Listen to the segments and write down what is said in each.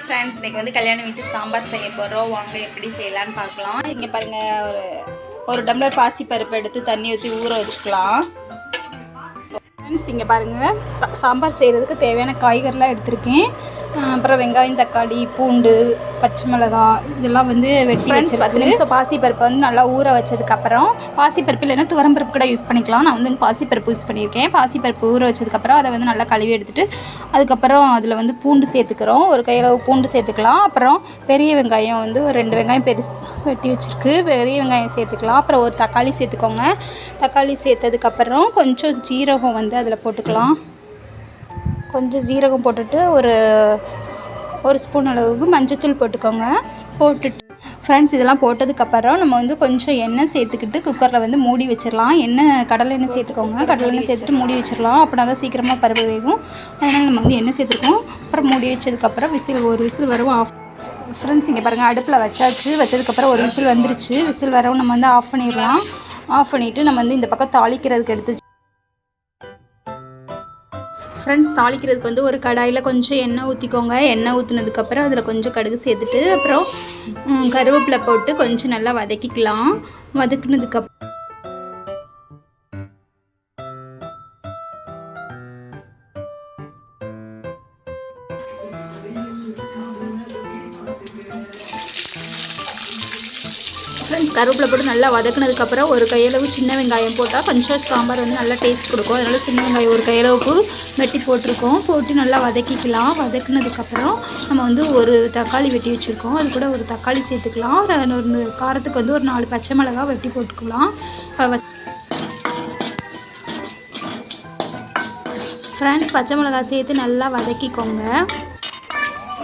Friends, இன்றைக்கி வந்து கல்யாண வீட்டு சாம்பார் செய்ய போகிறோம். வாங்க எப்படி செய்யலான்னு பார்க்கலாம். இங்கே பாருங்கள், ஒரு டம்ளர் பாசி பருப்பு எடுத்து தண்ணி ஊற்றி ஊற வச்சுக்கலாம். ஃப்ரெண்ட்ஸ், இங்கே பாருங்கள், சாம்பார் செய்கிறதுக்கு தேவையான காய்கறிலாம் எடுத்திருக்கேன். அப்புறம் வெங்காயம், தக்காளி, பூண்டு, பச்சை மிளகாய் இதெல்லாம் வந்து வெட்டி வச்சு 10 நிமிஷம் பாசிப்பருப்பை வந்து நல்லா ஊற வச்சதுக்கப்புறம், பாசிப்பருப்பு இல்லைன்னா துவரம்பருப்பு கூட யூஸ் பண்ணிக்கலாம். நான் வந்து பாசிப்பருப்பு யூஸ் பண்ணியிருக்கேன். பாசிப்பருப்பு ஊற வச்சதுக்கப்புறம் அதை வந்து நல்லா கழுவி எடுத்துகிட்டு அதுக்கப்புறம் அதில் வந்து பூண்டு சேர்த்துக்கிறோம். ஒரு கையளவு பூண்டு சேர்த்துக்கலாம். அப்புறம் பெரிய வெங்காயம் வந்து ஒரு 2 வெங்காயம் பெருசு வெட்டி வச்சுருக்கு, பெரிய வெங்காயம் சேர்த்துக்கலாம். அப்புறம் ஒரு தக்காளி சேர்த்துக்கோங்க. தக்காளி சேர்த்ததுக்கப்புறம் கொஞ்சம் ஜீரகம் வந்து அதில் போட்டுக்கலாம். கொஞ்சம் ஜீரகம் போட்டுட்டு ஒரு ஸ்பூன் அளவுக்கு மஞ்சத்தூள் போட்டுக்கோங்க. போட்டுட்டு ஃப்ரெண்ட்ஸ், இதெல்லாம் போட்டதுக்கப்புறம் நம்ம வந்து கொஞ்சம் எண்ணெய் சேர்த்துக்கிட்டு குக்கரில் வந்து மூடி வச்சிடலாம். கடலை எண்ணெய் சேர்த்துக்கோங்க. கடலை எண்ணெய் சேர்த்துட்டு மூடி வச்சிடலாம். அப்படின்னா தான் சீக்கிரமாக பருப்பு வேகும். அதனால் நம்ம வந்து எண்ணெய் சேர்த்துருக்கோம். அப்புறம் மூடி வச்சதுக்கப்புறம் ஒரு விசில் வரும். ஃப்ரெண்ட்ஸ், இங்கே பாருங்கள், அடுப்பில் வச்சதுக்கப்புறம் ஒரு விசில் வந்துருச்சு. விசில் வரவும் நம்ம வந்து ஆஃப் பண்ணிடலாம். ஆஃப் பண்ணிவிட்டு நம்ம வந்து இந்த பக்கம் தாளிக்கிறதுக்கு எடுத்து ஃப்ரெண்ட்ஸ், தாளிக்கிறதுக்கு வந்து ஒரு கடாயில் கொஞ்சம் எண்ணெய் ஊற்றிக்கோங்க. எண்ணெய் ஊற்றினதுக்கப்புறம் அதில் கொஞ்சம் கடுகு சேர்த்துட்டு அப்புறம் கருவேப்பிலை போட்டு கொஞ்சம் நல்லா வதக்கிக்கலாம். வதக்குனதுக்கப்புறம் ஃப்ரெண்ட்ஸ், கருவேப்பிலை போட்டு நல்லா வதக்குனதுக்கப்புறம் ஒரு கையளவு சின்ன வெங்காயம் போட்டால் கொஞ்சம் சாம்பார் வந்து நல்லா டேஸ்ட் கொடுக்கும். அதனால் சின்ன வெங்காயம் ஒரு கையளவுக்கு வெட்டி போட்டிருக்கோம். போட்டு நல்லா வதக்கிக்கலாம். வதக்குனதுக்கப்புறம் நம்ம வந்து ஒரு தக்காளி வெட்டி வச்சுருக்கோம். அது கூட ஒரு தக்காளி சேர்த்துக்கலாம். ஒரு காரத்துக்கு வந்து ஒரு 4 பச்சை மிளகாய் வெட்டி போட்டுக்கலாம். ஃப்ரெண்ட்ஸ், பச்சை மிளகாய் சேர்த்து நல்லா வதக்கிக்கோங்க.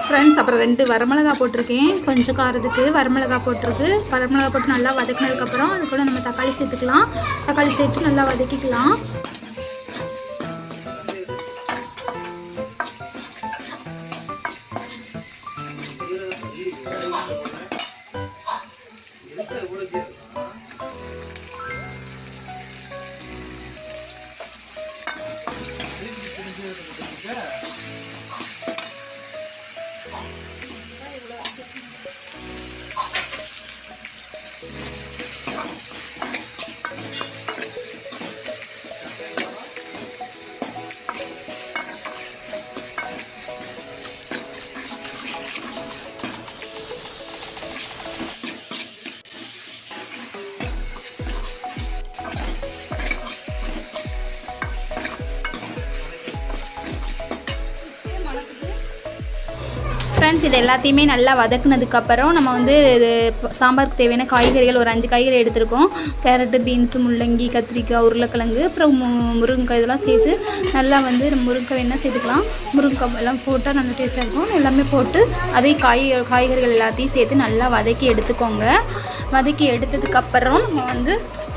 ஃப்ரெண்ட்ஸ், அப்புறம் 2 வரமிளகா போட்டிருக்கேன். கொஞ்சம் காரத்துக்கு வரமிளகா போட்டு நல்லா வதக்கினதுக்கப்புறம் அது கூட நம்ம தக்காளி சேர்த்துக்கலாம். தக்காளி சேர்த்து நல்லா வதக்கிக்கலாம். ஃப்ரெண்ட்ஸ், இது எல்லாத்தையுமே நல்லா வதக்குனதுக்கப்புறம் நம்ம வந்து சாம்பாருக்கு தேவையான காய்கறிகள் ஒரு 5 காய்கறி எடுத்துருக்கோம். கேரட்டு, பீன்ஸு, முள்ளங்கி, கத்திரிக்காய், உருளைக்கிழங்கு, அப்புறம் முருங்கைக்காய் இதெல்லாம் சேர்த்து நல்லா வந்து முருங்கைக்காய் வேணால் சேர்த்துக்கலாம். முருங்கைக்காய் எல்லாம் போட்டால் நல்லா டேஸ்ட்டாக இருக்கும். எல்லாமே போட்டு அதே காய்கறிகள் எல்லாத்தையும் சேர்த்து நல்லா வதக்கி எடுத்துக்கோங்க. வதக்கி எடுத்ததுக்கப்புறம் நம்ம வந்து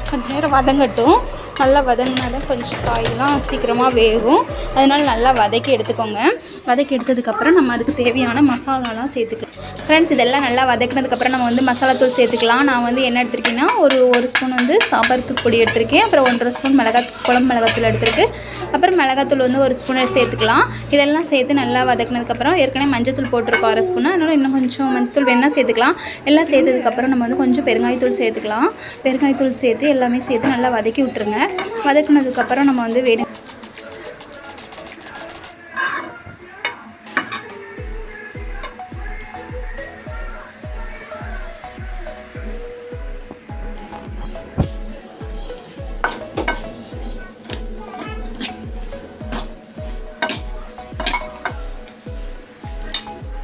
கொஞ்சம் நேரம் வதங்கட்டும். நல்லா வதங்கினாலும் கொஞ்சம் காயெல்லாம் சீக்கிரமாக வேகும். அதனால் நல்லா வதக்கி எடுத்துக்கோங்க. வதக்கி எடுத்ததுக்கப்புறம் நம்ம அதுக்கு தேவையான மசாலாலாம் சேர்த்துக்கலாம். ஃப்ரெண்ட்ஸ், இதெல்லாம் நல்லா வதக்கினதுக்கப்புறம் நம்ம வந்து மசாலாத்தூள் சேர்த்துக்கலாம். நான் வந்து என்ன எடுத்திருக்கேன்னா ஒரு ஸ்பூன் வந்து சாம்பார் தூள் பொடி எடுத்திருக்கேன். அப்புறம் 1.5 ஸ்பூன் குழம்பு மிளகாத்தூள் எடுத்திருக்கு. அப்புறம் மிளகாத்தூள் வந்து 1 ஸ்பூன் சேர்த்துக்கலாம். இதெல்லாம் சேர்த்து நல்லா வதக்கினதுக்கப்புறம் ஏற்கனவே மஞ்சத்தூள் போட்டிருக்கோம் 1/2 ஸ்பூன். அதனால் இன்னும் கொஞ்சம் மஞ்சத்தூள் வேணால் சேர்த்துக்கலாம். எல்லாம் சேர்த்ததுக்கப்புறம் நம்ம வந்து கொஞ்சம் பெருங்காயத்தூள் சேர்த்துக்கலாம். பெருங்காயத்தூள் சேர்த்து எல்லாமே சேர்த்து நல்லா வதக்கி விட்டுருங்க. வதக்குனதுக்கப்புறம் நம்ம வந்து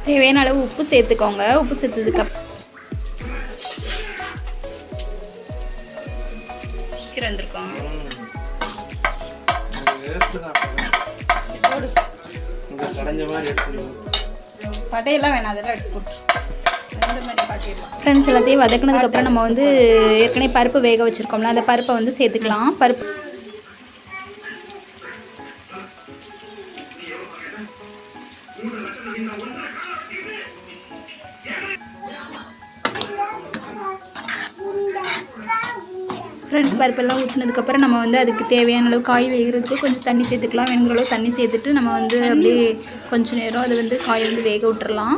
தேவையான அளவு உப்பு சேர்த்துக்கோங்க. உப்பு சேர்த்ததுக்கப்புறம் வந்திருக்கோம். பட்டையெல்லாம் வேணாம், அதெல்லாம் எடுத்து போட்டு இந்த மாதிரி காட்டிடலாம். ஃப்ரெண்ட்ஸ், எல்லாத்தையும் வதக்குனதுக்கப்புறம் நம்ம வந்து ஏற்கனவே பருப்பு வேக வச்சுருக்கோம்ல, அந்த பருப்பை வந்து சேர்த்துக்கலாம். பருப்பு ஃப்ரெண்ட்ஸ், பருப்பெல்லாம் ஊற்றினதுக்கப்புறம் நம்ம வந்து அதுக்கு தேவையான அளவு காய் வேகிறதுக்கு கொஞ்சம் தண்ணி சேர்த்துக்கலாம். வேணுங்கிற அளவு தண்ணி சேர்த்துட்டு நம்ம வந்து அப்படியே கொஞ்சம் நேரம் அதை வந்து காயை வந்து வேக விட்டுறலாம்.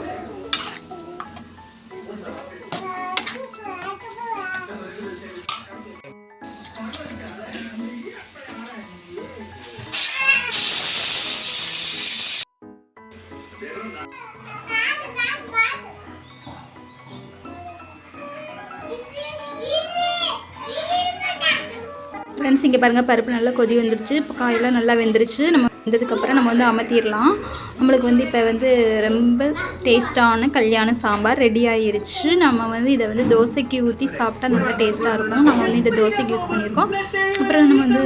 ஃப்ரெண்ட்ஸ் இங்கே பாருங்கள் பருப்பு நல்லா கொதி வந்துருச்சு. இப்போ காயெல்லாம் நல்லா வெந்துருச்சு. நம்ம வெந்ததுக்கப்புறம் நம்ம வந்து அமர்த்திடலாம். நம்மளுக்கு வந்து இப்போ வந்து ரொம்ப டேஸ்ட்டான கல்யாண சாம்பார் ரெடி ஆகிருச்சு. நம்ம வந்து இதை வந்து தோசைக்கு ஊற்றி சாப்பிட்டா நல்லா டேஸ்ட்டாக இருக்கும். நாங்கள் வந்து இந்த தோசைக்கு யூஸ் பண்ணியிருக்கோம். அப்புறம் நம்ம வந்து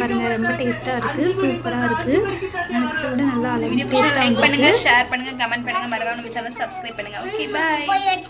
பாருங்கள் ரொம்ப டேஸ்ட்டாக இருக்குது, சூப்பராக இருக்குது. நினச்சதை விட நல்லா அழகாக டேஸ்ட்டாக. லைக் பண்ணுங்கள், ஷேர் பண்ணுங்கள், கமெண்ட் பண்ணுங்கள், மறக்காம நம்ம சேனல் சப்ஸ்கிரைப் பண்ணுங்கள். Okay bye.